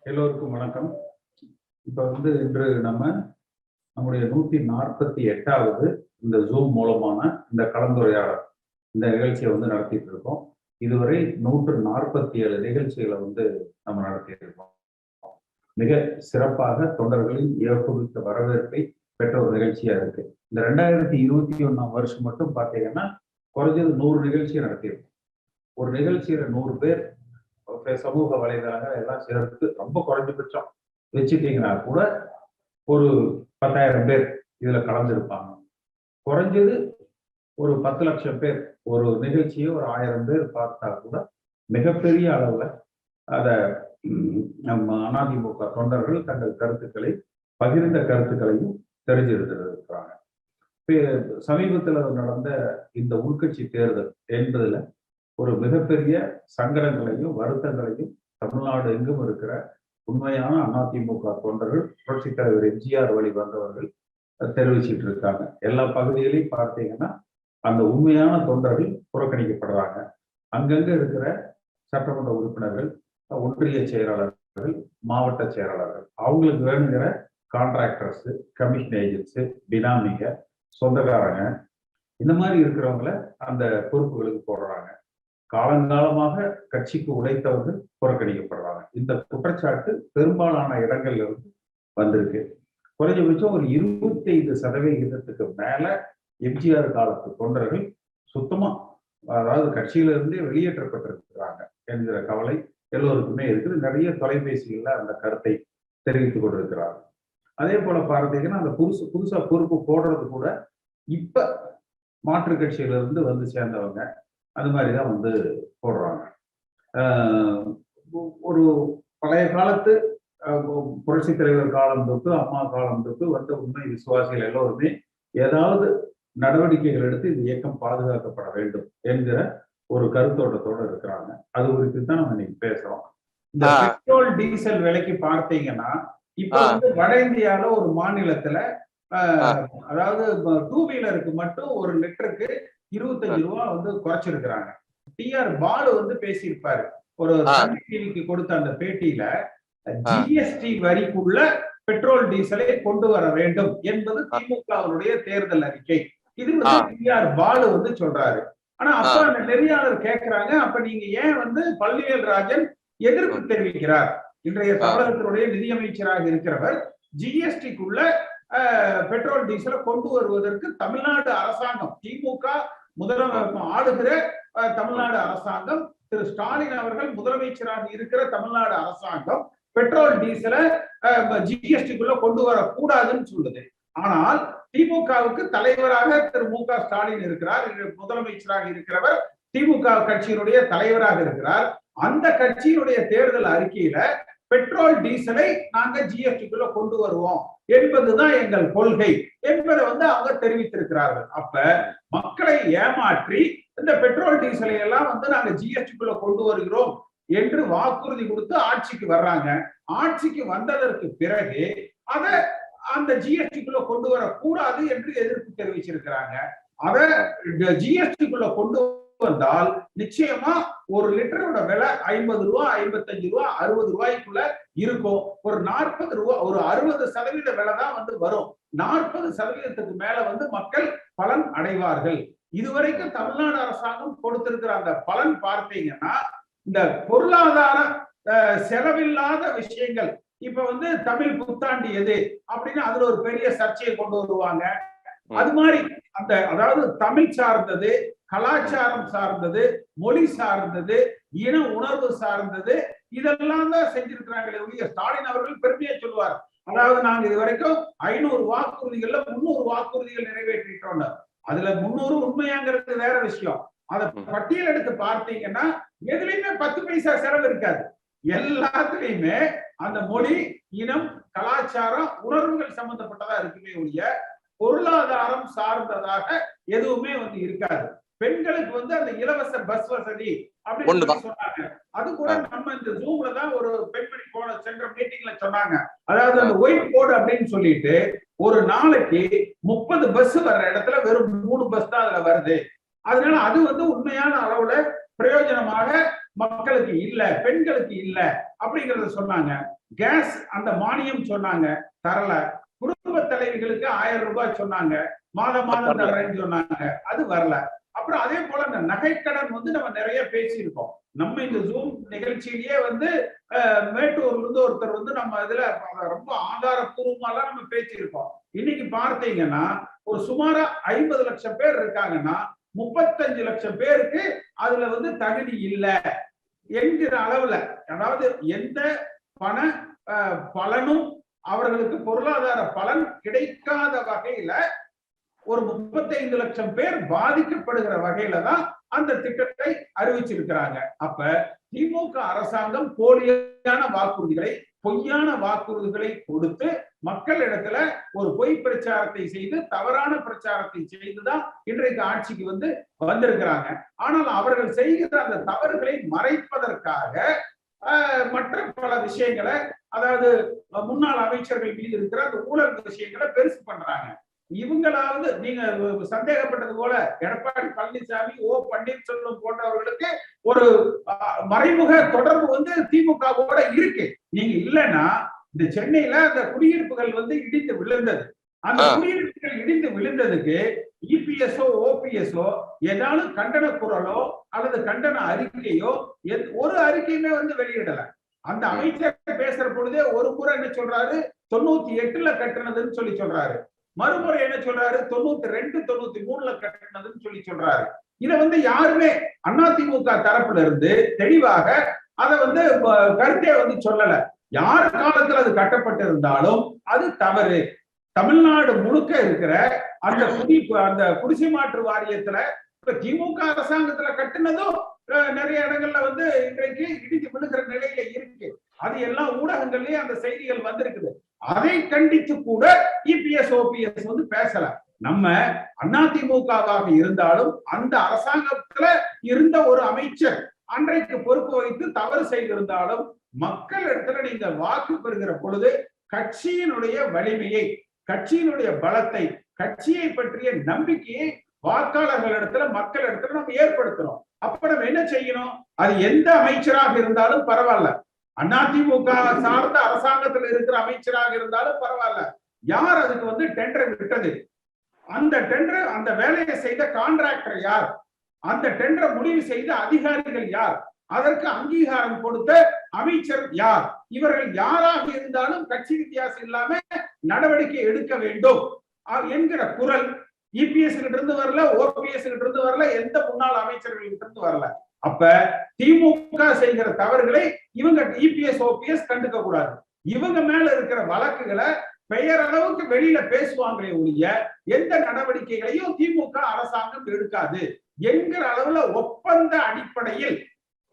எல்லோருக்கும் வணக்கம். இப்ப இன்று நம்முடைய 148வது இந்த ஜூம் மூலமான இந்த கலந்துரையாடல் இந்த நிகழ்ச்சியை நடத்திட்டு இருக்கோம். இதுவரை 147 நிகழ்ச்சிகளை நம்ம நடத்திட்டு இருக்கோம். மிக சிறப்பாக தொண்டர்களின் ஏற்படுத்த வரவேற்பை பெற்ற ஒரு நிகழ்ச்சியா இருக்கு. இந்த 2021ஆம் வருஷம் மட்டும் பார்த்தீங்கன்னா குறைஞ்சது 100 நிகழ்ச்சியை நடத்தியிருக்கோம். ஒரு நிகழ்ச்சியில 100 பேர் சமூக வலைதளங்கள் எல்லாம் சேர்த்து ரொம்ப குறைஞ்சபட்சம் வச்சுட்டீங்கன்னா கூட ஒரு 10,000 பேர் இதுல கலந்துருப்பாங்க. குறைஞ்சது ஒரு 10 லட்சம் பேர் ஒரு நிகழ்ச்சியை ஒரு 1000 பேர் பார்த்தா கூட மிகப்பெரிய அளவுல அத நம்ம அதிமுக தொண்டர்கள் தங்கள் கருத்துக்களை பகிர்ந்த கருத்துக்களையும் தெரிஞ்சிருக்கிறாங்க. சமீபத்தில் நடந்த இந்த உள்கட்சி தேர்தல் என்பதுல ஒரு மிகப்பெரிய சங்கடங்களையும் வருத்தங்களையும் தமிழ்நாடு எங்கும் இருக்கிற உண்மையான அதிமுக தொண்டர்கள் புரட்சித் தலைவர் எம்ஜிஆர் வழி வந்தவர்கள் தெரிவிச்சிட்டு இருக்காங்க. எல்லா பகுதிகளையும் பார்த்தீங்கன்னா அந்த உண்மையான தொண்டர்கள் புறக்கணிக்கப்படுறாங்க. அங்கங்க இருக்கிற சட்டமன்ற உறுப்பினர்கள், ஒன்றிய செயலாளர்கள், மாவட்ட செயலாளர்கள், அவங்களுக்கு வேணுங்கிற கான்ட்ராக்டர்ஸ், கமிஷன் ஏஜென்ட்ஸ், பினாமிங்க, சொந்தக்காரங்க, இந்த மாதிரி இருக்கிறவங்கள அந்த பொறுப்புகளுக்கு போடுறாங்க. காலங்காலமாக கட்சிக்கு உழைத்தவர்கள் புறக்கணிக்கப்படுறாங்க. இந்த குற்றச்சாட்டு பெரும்பாலான இடங்கள்ல வந்திருக்கு. குறைஞ்சபட்சம் ஒரு 25% மேல எம்ஜிஆர் காலத்து தொண்டர்கள் சுத்தமா, அதாவது கட்சியில இருந்தே வெளியேற்றப்பட்டிருக்கிறாங்க என்கிற கவலை எல்லோருக்குமே இருக்குது. நிறைய தொலைபேசிகள்ல அந்த கருத்தை தெரிவித்துக் கொண்டிருக்கிறாங்க. அதே போல பார்த்தீங்கன்னா அந்த புதுசா பொறுப்பு போடுறது கூட இப்ப மாற்று கட்சியில இருந்து சேர்ந்தவங்க அது மாதிரிதான் போடுறாங்க. ஒரு பழைய காலத்து புரட்சி தலைவர் காலம் தொட்டு அம்மா காலம் தொட்டு உண்மை விசுவாசிகள் எல்லோருமே ஏதாவது நடவடிக்கைகள் எடுத்து இந்த இயக்கம் பாதுகாக்கப்பட வேண்டும் என்கிற ஒரு கருத்தோட்டத்தோட இருக்கிறாங்க. அது குறித்து தான் நம்ம இன்னைக்கு பேசுறோம். இந்த பெட்ரோல் டீசல் விலைக்கு பார்த்தீங்கன்னா இப்ப வட இந்தியால ஒரு மாநிலத்துல அதாவது 2 வீலருக்கு மட்டும் ஒரு லிட்டருக்கு 25 ரூபாய் குறைச்சிருக்கிறாங்க. டிஆர் பாலு பேசியிருப்பாரு ஒரு டிவிக்கு கொடுத்த அந்த பேட்டியில, ஜிஎஸ்டி வரிக்குள்ள பெட்ரோல் டீசலை கொண்டு வர வேண்டும் என்பது திமுகவுடைய தேர்தல் அறிக்கை. இது டிஆர் பாலு சொல்றாரு. ஆனா அப்ப அந்த நெறியாளர் கேட்கிறாங்க, அப்ப நீங்க ஏன் பள்ளிவேல் ராஜன் எதிர்ப்பு தெரிவிக்கிறார்? இன்றைய தமிழகத்தினுடைய நிதியமைச்சராக இருக்கிறவர் ஜிஎஸ்டிக்குள்ள பெட்ரோல் டீசலை கொண்டு வருவதற்கு தமிழ்நாடு அரசாங்கம், திமுக ஆளுகிற தமிழ்நாடு அரசாங்கம், திரு ஸ்டாலின் அவர்கள் முதலமைச்சராக இருக்கிற தமிழ்நாடு அரசாங்கம் பெட்ரோல் டீசலை ஜிஎஸ்டிக்குள்ள கொண்டு வரக்கூடாதுன்னு சொல்லுது. ஆனால் திமுகவுக்கு தலைவராக திரு மு.க. ஸ்டாலின் இருக்கிறார். முதலமைச்சராக இருக்கிறவர் திமுக கட்சியினுடைய தலைவராக இருக்கிறார். அந்த கட்சியினுடைய தேர்தல் அறிக்கையில பெட்ரோல் டீசலை நாங்க ஜிஎஸ்டிக்குள்ள கொண்டு வருவோம் என்பதுதான் எங்கள் கொள்கை என்பதை அவங்க தெரிவித்திருக்கிறார்கள். அப்ப மக்களை ஏமாற்றி இந்த பெட்ரோல் டீசலை எல்லாம் நாங்க ஜிஎஸ்டிக்குள்ள கொண்டு வருகிறோம் என்று வாக்குறுதி கொடுத்து ஆட்சிக்கு வர்றாங்க. ஆட்சிக்கு வந்ததற்கு பிறகு அதை அந்த ஜிஎஸ்டிக்குள்ள கொண்டு வரக்கூடாது என்று எதிர்ப்பு தெரிவிச்சிருக்கிறாங்க. அதை ஜிஎஸ்டிக்குள்ள கொண்டு வந்தால் நிச்சயமா ஒரு லிட்டரோட விலை 50 ரூபாய், 55 ரூபாய், 60 ரூபாய்க்குள்ள இருக்கும். ஒரு 40 ரூபாய், ஒரு 60% விலை தான் வரும். 40% மேல மக்கள் பலன் அடைவார்கள். இதுவரைக்கும் தமிழ்நாடு அரசாங்கம் கொடுத்திருக்கிற அந்த பலன் பார்த்தீங்கன்னா இந்த பொருளாதார செலவில்லாத விஷயங்கள். இப்ப தமிழ் புத்தாண்டு எது அப்படின்னு அதுல ஒரு பெரிய சர்ச்சையை கொண்டு வருவாங்க. அது மாதிரி அந்த அதாவது தமிழ் சார்ந்தது, கலாச்சாரம் சார்ந்தது, மொழி சார்ந்தது, இன உணர்வு சார்ந்தது, இதெல்லாம் தான் செஞ்சிருக்கிறாங்களே ஒழிய ஸ்டாலின் அவர்கள் பெருமையா சொல்லுவார். அதாவது நாங்க இது வரைக்கும் 500 வாக்குறுதிகள்ல 300 வாக்குறுதிகள் நிறைவேற்றிட்டோம். அதுல 300 உண்மையாங்கிறது வேற விஷயம். அதை பட்டியல் எடுத்து பார்த்தீங்கன்னா எதுலையுமே 10 பைசா செலவு இருக்காது. எல்லாத்துலயுமே அந்த மொழி, இனம், கலாச்சாரம், உணர்வுகள் சம்பந்தப்பட்டதா இருக்குமே ஒழிய பொருளாதாரம் சார்ந்ததாக எதுவுமே இருக்காது. பெண்களுக்கு அந்த இலவச பஸ் வசதி அப்படின்னு சொன்னாங்க. அது கூட நம்ம இந்த ஜூம்ல தான் ஒரு பெண்மணி சென்ற மீட்டிங்ல சொன்னாங்க. அதாவது அந்த ஒயிட் போர்டு அப்படின்னு சொல்லிட்டு ஒரு நாளைக்கு 30 பஸ் வர்ற இடத்துல வெறும் 3 பஸ் தான் அதுல வருது. அதனால அது உண்மையான அளவுல பிரயோஜனமாக மக்களுக்கு இல்ல, பெண்களுக்கு இல்ல அப்படிங்கறத சொன்னாங்க. கேஸ் அந்த மானியம் சொன்னாங்க, தரல. குடும்ப தலைவிகளுக்கு 1000 ரூபாய் சொன்னாங்க, மாதம் தர்றேன்னு சொன்னாங்க, அது வரல. அப்புறம் அதே போல இந்த நகைக்கடன் வந்து நம்ம நிறைய பேசியிருக்கோம். நம்ம இந்த ஜூம் நிகழ்ச்சியிலேயே வந்து மேட்டூர்ல இருந்து ஒருத்தர் வந்து நம்ம இதுல ரொம்ப ஆதாரப்பூர்வமாலாம் நம்ம பேசியிருக்கோம். இன்னைக்கு பார்த்தீங்கன்னா ஒரு சுமாரா 50 லட்சம் பேர் இருக்காங்கன்னா 35 லட்சம் பேருக்கு அதுல வந்து தகுதி இல்லை என்கிற அளவுல, அதாவது எந்த பண பலனும் அவர்களுக்கு பொருளாதார பலன் கிடைக்காத வகையில ஒரு 35 லட்சம் பேர் பாதிக்கப்படுகிற வகையில தான் அந்த திட்டத்தை அறிவிச்சிருக்கிறாங்க. அப்ப திமுக அரசாங்கம் போலியான வாக்குறுதிகளை, பொய்யான வாக்குறுதிகளை கொடுத்து மக்களிடத்துல ஒரு பொய் பிரச்சாரத்தை செய்து, தவறான பிரச்சாரத்தை செய்துதான் இன்றைக்கு ஆட்சிக்கு வந்து வந்திருக்கிறாங்க. ஆனால் அவர்கள் செய்கிற அந்த தவறுகளை மறைப்பதற்காக மற்ற பல விஷயங்களை, அதாவது முன்னாள் அமைச்சர்கள் மீது இருக்கிற அந்த ஊழல் விஷயங்களை பெருசு பண்றாங்க. இவங்களாவது நீங்க சந்தேகப்பட்டது போல எடப்பாடி பழனிசாமி, ஓ பன்னீர்செல்வம் போன்றவர்களுக்கு ஒரு மறைமுக தொடர்பு வந்து திமுகவோட இருக்கு. நீங்க இல்லைன்னா இந்த சென்னையில அந்த குடியிருப்புகள் வந்து இடிந்து விழுந்தது. அந்த குடியிருப்புகள் இடிந்து விழுந்ததுக்கு இபிஎஸ்ஓ ஓபிஎஸ்ஓ ஏதாவது கண்டன குரலோ அல்லது கண்டன அறிக்கையோ ஒரு அறிக்கையுமே வந்து வெளியிடல. அந்த அமைச்சர் பேசுற பொழுதே ஒரு முறை என்ன சொல்றாரு, 98ல கட்டினதுன்னு சொல்லி சொல்றாரு. மறுமுறை என்ன சொல்றாரு, 92 93ல கட்டினதுன்னு சொல்லி சொல்றாரு. இத வந்து யாருமே அதிமுக தரப்புல இருந்து தெளிவாக அதை வந்து கருத்தே வந்து சொல்லல. யார் காலத்துல அது கட்டப்பட்டிருந்தாலும் அது தவறு. தமிழ்நாடு முழுக்க இருக்கிற அந்த குடிசை மாற்று வாரியத்துல இப்ப திமுக அரசாங்கத்துல கட்டினதும் நிறைய இடங்கள்ல வந்து இன்றைக்கு இடிஞ்சு விழுகிற நிலையில இருக்கு. அது எல்லாம் ஊடகங்கள்லயே அந்த செய்திகள் வந்திருக்குது. அதை கண்டித்து கூட இபிஎஸ் ஓபிஎஸ் வந்து பேசல. நம்ம அதிமுகவாக இருந்தாலும் அந்த அரசாங்கத்துல இருந்த ஒரு அமைச்சர் அன்றைக்கு பொறுப்பு வைத்து தவறு செய்திருந்தாலும் மக்கள் இடத்துல நீங்க வாக்கு பெறுகிற பொழுது கட்சியினுடைய வலிமையை, கட்சியினுடைய பலத்தை, கட்சியை பற்றிய நம்பிக்கையை வாக்காளர்கள் இடத்துல, மக்கள் இடத்துல நம்ம ஏற்படுத்துறோம். அப்ப நம்ம என்ன செய்யணும், அது எந்த அமைச்சராக இருந்தாலும் பரவாயில்ல, அதிமுக சார்ந்த அரசாங்கத்தில் இருக்கிற அமைச்சராக இருந்தாலும் பரவாயில்ல, யார் அதுக்கு வந்து டெண்டர் விட்டது, அந்த டெண்டர் அந்த வேலையை செய்த கான்ட்ராக்டர் யார், அந்த டெண்டர் முடிவு செய்த அதிகாரிகள் யார், அதற்கு அங்கீகாரம் கொடுத்த அமைச்சர் யார், இவர்கள் யாராக இருந்தாலும் கட்சி வித்தியாசம் இல்லாம நடவடிக்கை எடுக்க வேண்டும் என்கிற குரல் இபிஎஸ் கிட்ட இருந்து வரல, ஓபிஎஸ் கிட்ட இருந்து வரல, எந்த முன்னாள் அமைச்சர்கள் கிட்ட இருந்து வரல. அப்ப திமுக செய்கிற தவறுகளை இவங்க இபிஎஸ் ஓபிஎஸ் கண்டுக்க கூடாது. இவங்க மேல இருக்கிற வழக்குகளை பெயரளவுக்கு வெளியில பேசுவாங்களே ஒழிய எந்த நடவடிக்கைகளையும் திமுக அரசாங்கம் எடுக்காது என்கிற அளவுல ஒப்பந்த அடிப்படையில்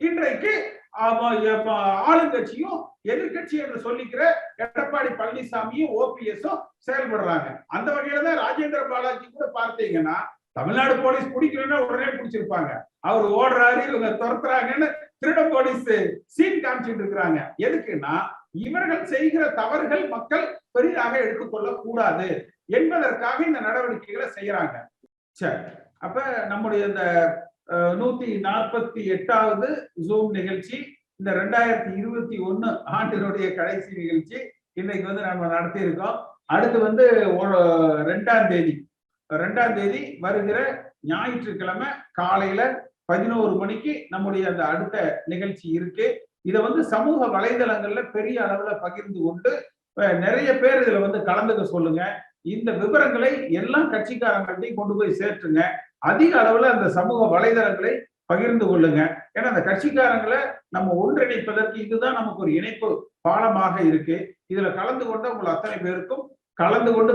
இன்றைக்கு ஆளுங்கட்சியும் எதிர்கட்சி என்று சொல்லிக்கிற எடப்பாடி பழனிசாமியும் ஓபிஎஸும் செயல்படுறாங்க. அந்த வகையில தான் ராஜேந்திர பாலாஜி கூட பார்த்தீங்கன்னா தமிழ்நாடு போலீஸ் பிடிக்கலன்னா உடனே பிடிச்சிருப்பாங்க, அவர் ஓடுறாரு இவங்க துரத்துறாங்கன்னு திருட போலீஸ் சீன் காமிச்சிட்டு இருக்கிறாங்க. எதுக்குன்னா இவர்கள் செய்கிற தவறுகள் மக்கள் பெரிதாக எடுத்துக்கொள்ள கூடாது என்பதற்காக இந்த நடவடிக்கைகளை செய்யறாங்க. சரி, அப்ப நம்முடைய இந்த 148வது ஜூம் நிகழ்ச்சி, இந்த 2021 ஆண்டினுடைய கடைசி நிகழ்ச்சி இன்னைக்கு வந்து நம்ம நடத்தி இருக்கோம். அடுத்து வந்து 2ஆம் தேதி வருகிற ஞாயிற்றுக்கிழமை காலையில 11 மணிக்கு நம்முடைய அந்த அடுத்த நிகழ்ச்சி இருக்கு. இதை வந்து சமூக வலைதளங்கள்ல பெரிய அளவுல பகிர்ந்து கொண்டு நிறைய பேர் இதுல வந்து கலந்துக்க சொல்லுங்க. இந்த விவரங்களை எல்லா கட்சிக்காரங்கள்ட்டையும் கொண்டு போய் சேர்த்துங்க. அதிக அளவுல அந்த சமூக வலைதளங்களை பகிர்ந்து கொள்ளுங்க. ஏன்னா அந்த கட்சிக்காரங்களை நம்ம ஒன்றிணைப்பதற்கு இதுதான் நமக்கு ஒரு இணைப்பு பாலமாக இருக்கு. இதுல கலந்து கொண்ட உங்கள் அத்தனை பேருக்கும் கலந்து கொண்டு